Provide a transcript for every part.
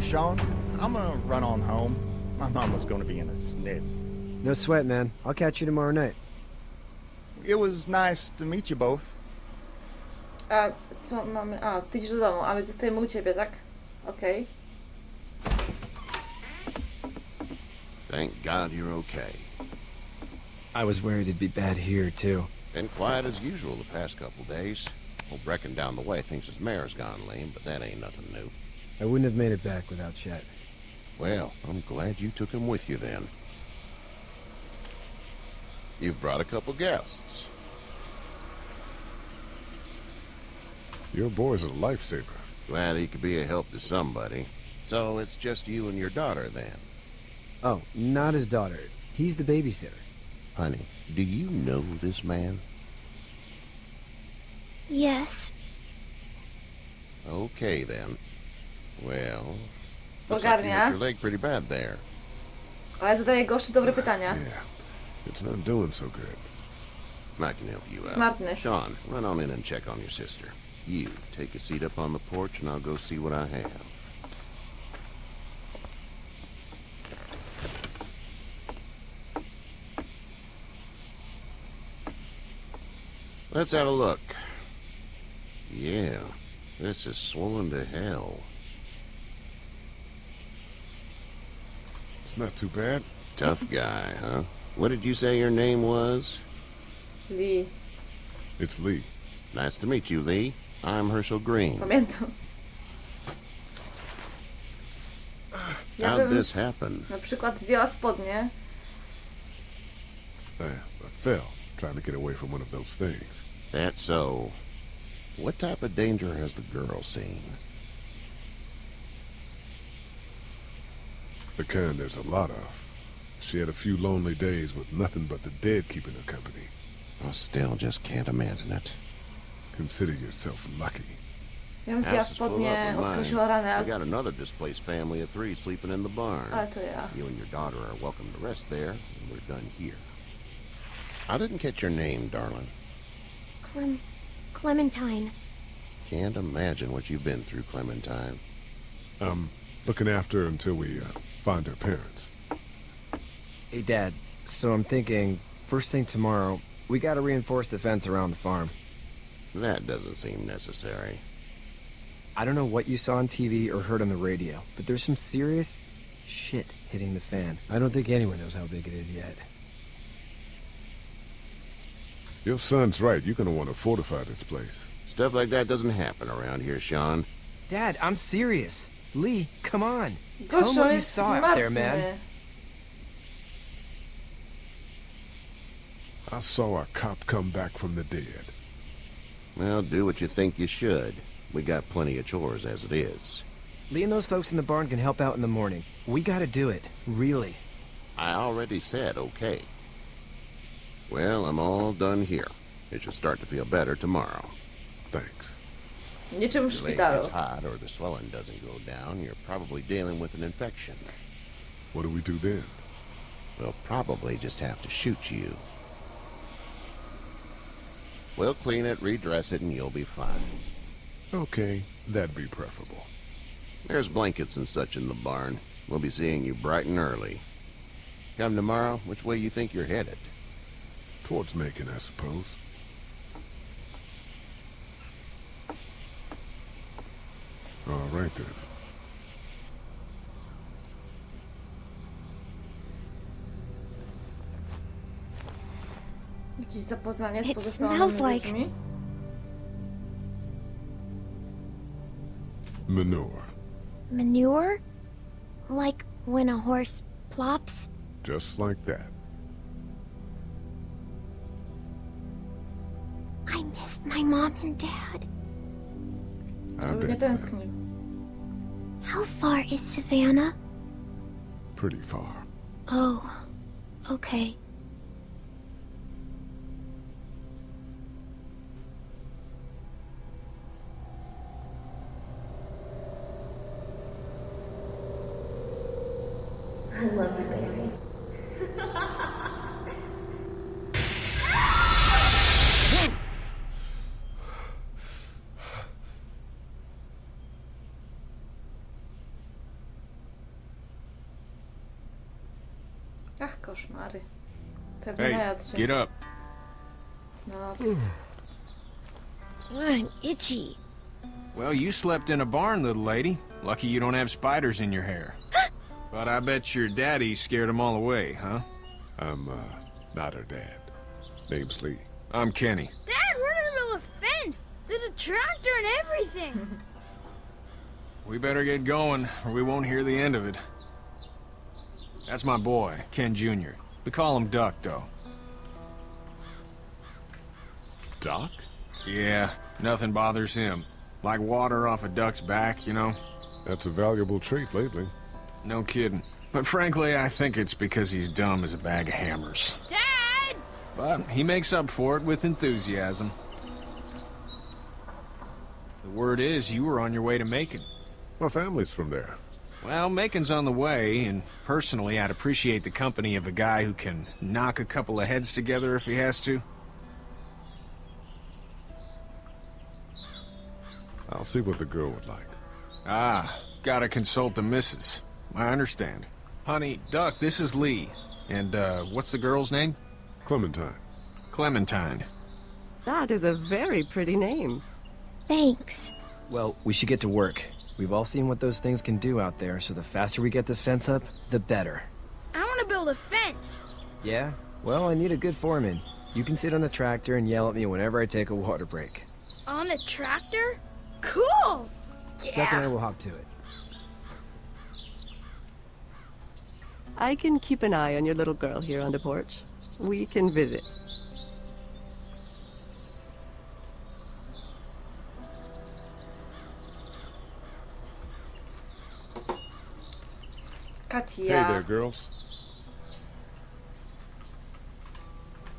Hey, Sean, I'm gonna run on home. My mama's gonna be in a snit. No sweat, man. I'll catch you tomorrow night. It was nice to meet you both. A co mamy? A, ty idziesz do domu, a my zostajemy u ciebie, tak? Okej. Thank God you're okay. I was worried it'd be bad here, too. Been quiet as usual the past couple days. Old Brecken down the way thinks his mare's gone lame, but that ain't nothing new. I wouldn't have made it back without Chet. Well, I'm glad you took him with you then. You've brought a couple guests. Your boy's a lifesaver. Glad he could be a help to somebody. So it's just you and your daughter then? Oh, not his daughter. He's the babysitter. Honey, do you know this man? Yes. Okay then. Well, looks like you hurt Ogarnia. your leg pretty bad there. Ale zadaję gościu dobre pytania. Yeah, it's not doing so good. I can help you out. Smartny. Sean, run on in and check on your sister. You, take a seat up on the porch and I'll go see what I have. Let's have a look. Yeah, this is swollen to hell. It's not too bad. Tough guy, huh? What did you say your name was? Lee. It's Lee. Nice to meet you, Lee. I'm Herschel Green. Pamiętam. Ja How'd bym this happen? na przykład zdjęła spodnie. I fell trying to get away from one of those things. That's so. What type of danger has the girl seen? The kind there's a lot of. She had a few lonely days with nothing but the dead keeping her company. I still just can't imagine it. Consider yourself lucky. Ja bym zdjęła House is full up spodnie, of mine. odkrosiła ranę, I ale... got another displaced family of 3 sleeping in the barn. ale to ja. You and your daughter are welcome to rest there, and we're done here. I didn't catch your name, darling. Clementine. Can't imagine what you've been through, Clementine. I'm looking after her until we find her parents. Hey, Dad. So I'm thinking, first thing tomorrow, we gotta reinforce the fence around the farm. That doesn't seem necessary. I don't know what you saw on TV or heard on the radio, but there's some serious shit hitting the fan. I don't think anyone knows how big it is yet. Your son's right. You're gonna want to fortify this place. Stuff like that doesn't happen around here, Sean. Dad, I'm serious. Lee, come on. Tell him Gościu, on what you jest saw out there, man. smartny. I saw a cop come back from the dead. Well, do what you think you should. We got plenty of chores as it is. Lee and those folks in the barn can help out in the morning. We gotta do it. Really. I already said okay. Well, I'm all done here. It should start to feel better tomorrow. Thanks. Niczym w If your leg szpitalu. gets hot or the swelling doesn't go down, you're probably dealing with an infection. What do we do then? We'll probably just have to shoot you. We'll clean it, redress it, and you'll be fine. Okay, that'd be preferable. There's blankets and such in the barn. We'll be seeing you bright and early. Come tomorrow, which way you think you're headed? Towards Macon, I suppose. All right then. Jakieś zapoznanie z It pozostałymi smells like- ludźmi. Manure. Manure? Like when a horse plops? Just like that. I missed my mom and dad. I Żeby nie bet. tęsknił. How far is Savannah? Pretty far. Oh, okay. I love you, baby. Ach, koszmary. Pewnie Hey, najadł się. get up. Na noc. I'm itchy. Well, you slept in a barn, little lady. Lucky you don't have spiders in your hair. But I bet your daddy scared them all away, huh? I'm, not her dad. Name's Lee. I'm Kenny. Dad, we're in the middle of a fence. There's a tractor and everything. We better get going, or we won't hear the end of it. That's my boy, Ken Jr. We call him Duck, though. Doc? Yeah, nothing bothers him. Like water off a duck's back, you know? That's a valuable trait lately. No kidding. But frankly, I think it's because he's dumb as a bag of hammers. Dad! But he makes up for it with enthusiasm. The word is you were on your way to Macon. My family's from there. Well, Macon's on the way, and personally, I'd appreciate the company of a guy who can knock a couple of heads together if he has to. I'll see what the girl would like. Ah, gotta consult the missus. I understand. Honey, Duck, this is Lee. And, what's the girl's name? Clementine. Clementine. That is a very pretty name. Thanks. Well, we should get to work. We've all seen what those things can do out there, so the faster we get this fence up, the better. I want to build a fence. Yeah? Well, I need a good foreman. You can sit on the tractor and yell at me whenever I take a water break. On a tractor? Cool! Duck and I will hop to it. I can keep an eye on your little girl here on the porch. We can visit. Katia. Hey there, girls.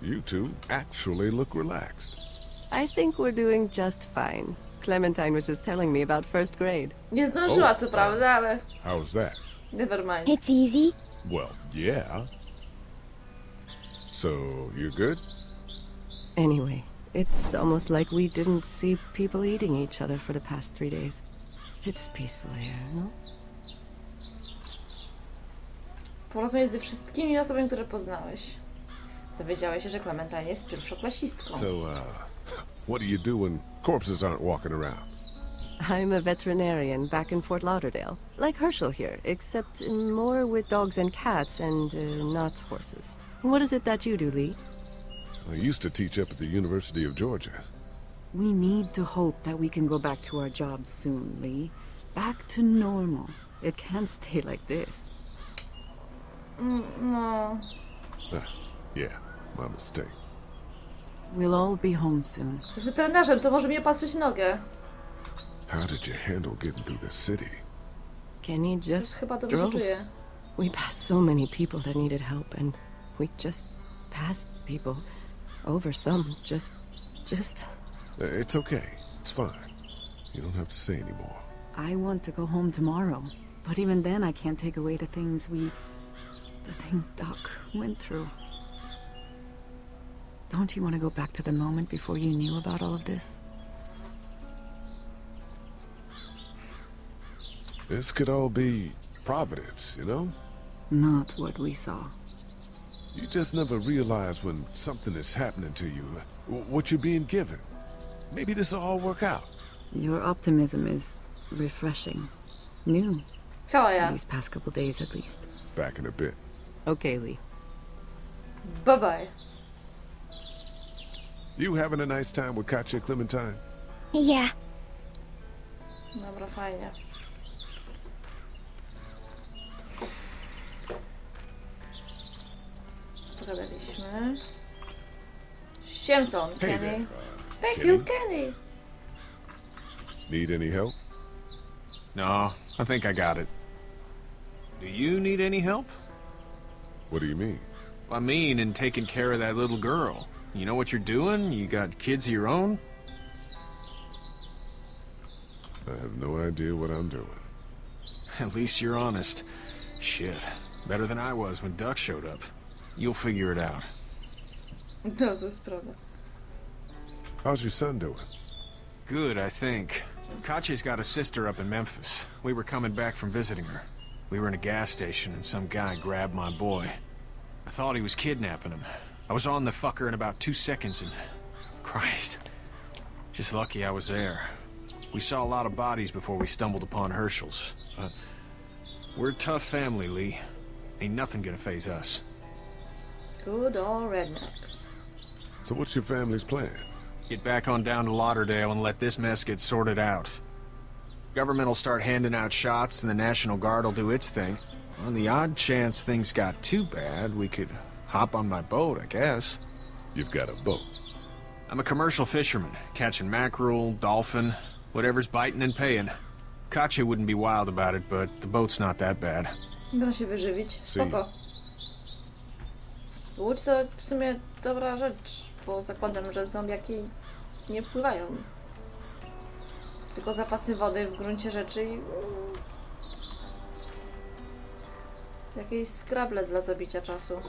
You two actually look relaxed. I think we're doing just fine. Clementine was just telling me about first grade. Nie zdążyła, co prawda, ale How's that? never mind. It's easy. Well, yeah. So, you're good? Anyway, it's almost like we didn't see people eating each other for the past 3 days. It's peaceful here, no? Porozmawiaj ze wszystkimi osobami, które poznałeś. Dowiedziałeś się, że Clementine jest pierwszoklasistką. So, what do you do when corpses aren't walking around? I'm a veterinarian back in Fort Lauderdale. Like Herschel here, except more with dogs and cats and not horses. What is it that you do, Lee? I used to teach up at the University of Georgia. We need to hope that we can go back to our jobs soon, Lee. Back to normal. It can't stay like this. No. Yeah, my mistake. We'll all be home soon. Z weterynarzem to może mi opatrzyć nogę. How did you handle getting through the city? Kenny Przecież just chyba dobrze drove. czuję. We passed so many people that needed help, and we just passed people over some. Just. It's okay. It's fine. You don't have to say anymore. I want to go home tomorrow. But even then, I can't take away the things Doc went through. Don't you want to go back to the moment before you knew about all of this? This could all be Providence, you know? Not what we saw. You just never realize when something is happening to you, what you're being given. Maybe this will all work out. Your optimism is refreshing. New. Cała ja. These past couple days, at least. Back in a bit. Okay, Lee. Bye bye. You having a nice time with Katya, Clementine? Yeah. Dobra, fajnie. Pogadaliśmy. Siemson, Hey Kenny. there, Thank Kenny. you, Kenny. Need any help? No, I think I got it. Do you need any help? What do you mean? I mean, in taking care of that little girl. You know what you're doing? You got kids of your own? I have no idea what I'm doing. At least you're honest. Shit. Better than I was when Duck showed up. You'll figure it out. No, to jest prawda. How's your son doing? Good, I think. Katya's got a sister up in Memphis. We were coming back from visiting her. We were in a gas station and some guy grabbed my boy. I thought he was kidnapping him. I was on the fucker in about 2 seconds and... Christ. Just lucky I was there. We saw a lot of bodies before we stumbled upon Herschel's. But we're a tough family, Lee. Ain't nothing gonna faze us. Good old rednecks. So what's your family's plan? Get back on down to Lauderdale and let this mess get sorted out. Government will start handing out shots and the National Guard will do its thing. On the odd chance things got too bad, we could hop on my boat, I guess. You've got a boat. I'm a commercial fisherman, catching mackerel, dolphin, whatever's biting and paying. Katya wouldn't be wild about it, but the boat's not that bad. Da się wyżywić. Spoko. Łódź to w sumie dobra rzecz, bo zakładam, że zombiaki nie pływają. Tylko zapasy wody w gruncie rzeczy i... jakieś skrable dla zabicia czasu.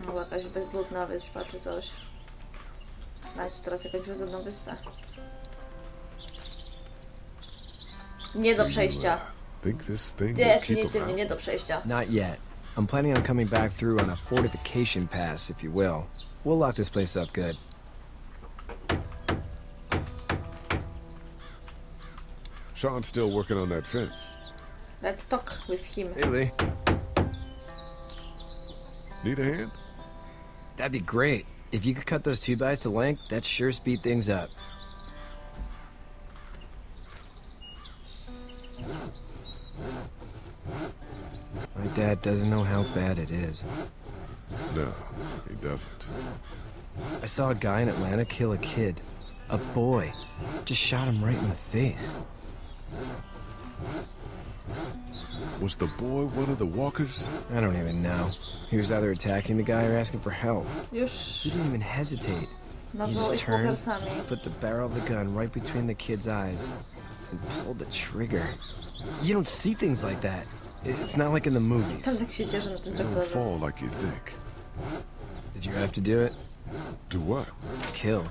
No, jakaś bezludna wyspa czy coś. Znajdź tu teraz jakąś bezludną wyspę. Nie do przejścia. Think this thing will keep 'em Definitywnie out? nie do przejścia. Not yet. I'm planning on coming back through on a fortification pass, if you will. We'll lock this place up good. Sean's still working on that fence. Let's talk with him. Hey, Lee. Need a hand? That'd be great. If you could cut those 2x to length, that'd sure speed things up. My dad doesn't know how bad it is. No, he doesn't. I saw a guy in Atlanta kill a kid. A boy. Just shot him right in the face. Was the boy one of the walkers? I don't even know. He was either attacking the guy or asking for help. Już He didn't even hesitate. He nazwał just ich turned, walkersami. put the barrel of the gun right between the kid's eyes, and pulled the trigger. You don't see things like that. It's not like in the movies. Tam tak się cieszę na tym They don't traktorze. fall like you think. Did you have to do it? Do what? Kill.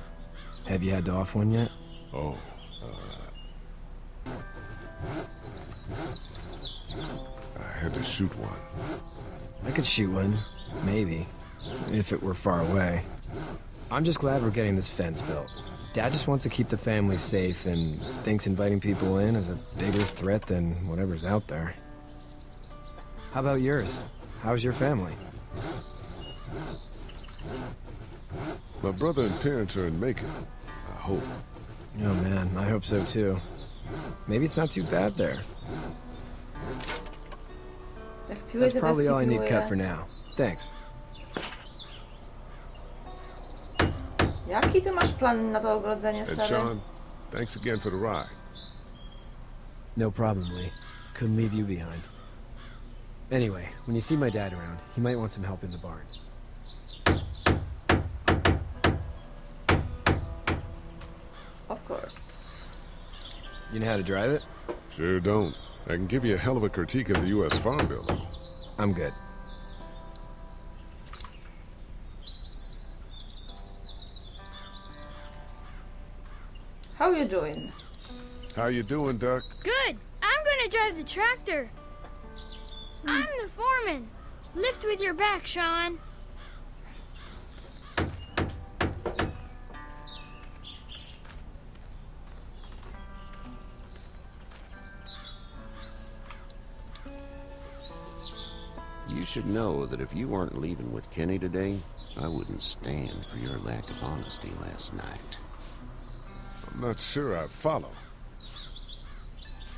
Have you had to off one yet? Oh, I had to shoot one. I could shoot one. Maybe. If it were far away. I'm just glad we're getting this fence built. Dad just wants to keep the family safe and thinks inviting people in is a bigger threat than whatever's out there. How about yours? How's your family? My brother and parents are in Macon. I hope. Oh man, I hope so too. Maybe it's not too bad there. Jak piłeś That's te probably deski, all I need cut piłuję. for now. Thanks. Jaki ty masz plan na to ogrodzenie, And stary? Sean, thanks again for the ride. No problem, Lee. Couldn't leave you behind. Anyway, when you see my dad around, he might want some help in the barn. Of course. You know how to drive it? Sure don't. I can give you a hell of a critique of the U.S. Farm Bill, though. I'm good. How you doing? How you doing, Duck? Good. I'm gonna drive the tractor. I'm the foreman. Lift with your back, Sean. You should know that if you weren't leaving with Kenny today, I wouldn't stand for your lack of honesty last night. I'm not sure I follow.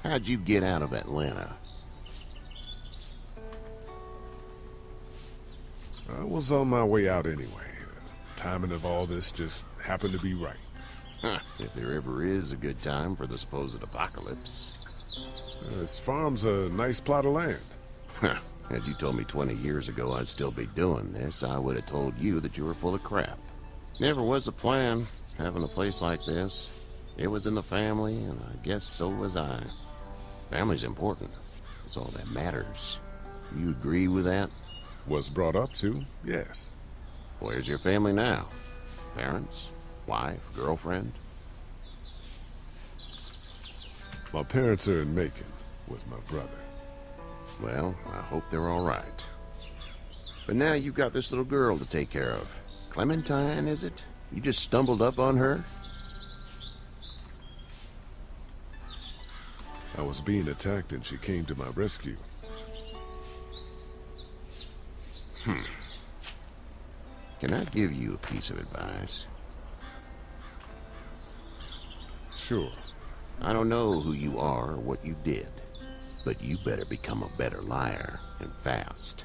How'd you get out of Atlanta? I was on my way out anyway. Timing of all this just happened to be right. Huh, if there ever is a good time for the supposed apocalypse. This farm's a nice plot of land. Huh, had you told me 20 years ago I'd still be doing this, I would have told you that you were full of crap. Never was a plan, having a place like this. It was in the family, and I guess so was I. Family's important. It's all that matters. You agree with that? Was brought up to, yes. Where's your family now? Parents? Wife? Girlfriend? My parents are in Macon with my brother. Well, I hope they're all right. But now you've got this little girl to take care of. Clementine, is it? You just stumbled up on her? I was being attacked and she came to my rescue. Can I give you a piece of advice? Sure. I don't know who you are or what you did, but you better become a better liar, and fast.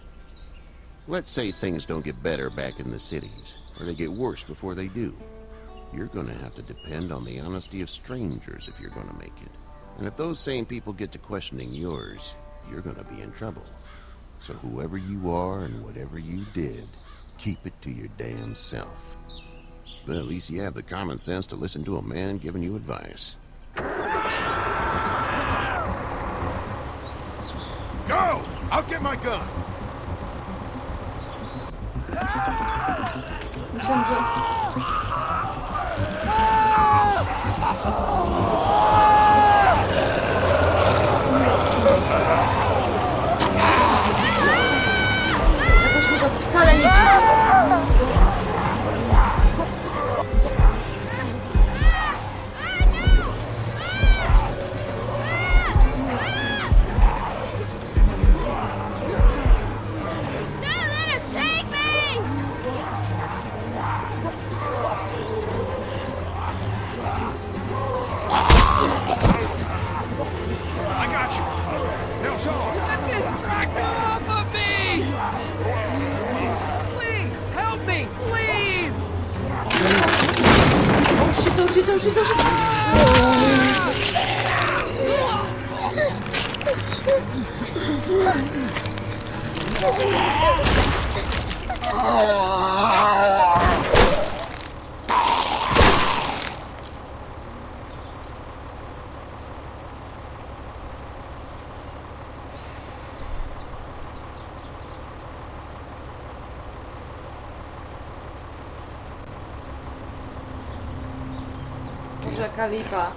Let's say things don't get better back in the cities, or they get worse before they do. You're gonna have to depend on the honesty of strangers if you're gonna make it. And if those same people get to questioning yours, you're gonna be in trouble. So whoever you are and whatever you did, keep it to your damn self. But at least you have the common sense to listen to a man giving you advice. Go! I'll get my gun! Myślałam, że... Jakoś mi to wcale nie dziwi. Oh shit. Rzeka lipa.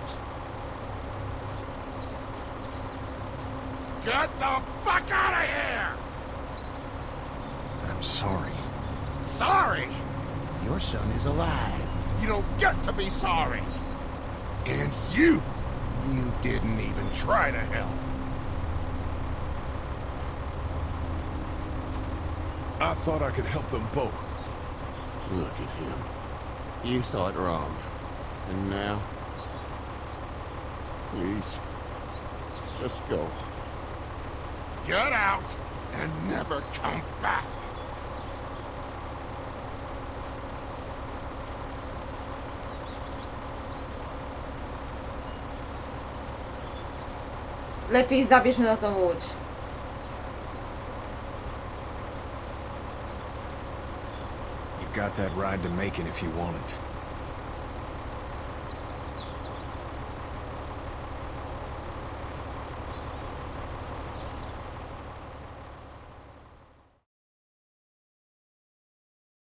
Get the fuck out of here! I'm sorry. Sorry? Your son is alive. You don't get to be sorry. And you didn't even try to help. I thought I could help them both. Look at him. You thought wrong. And now? Please. Just go. Get out and never come back. Lepiej zabierz mnie na tą łódź. You've got that ride to Macon if you want it.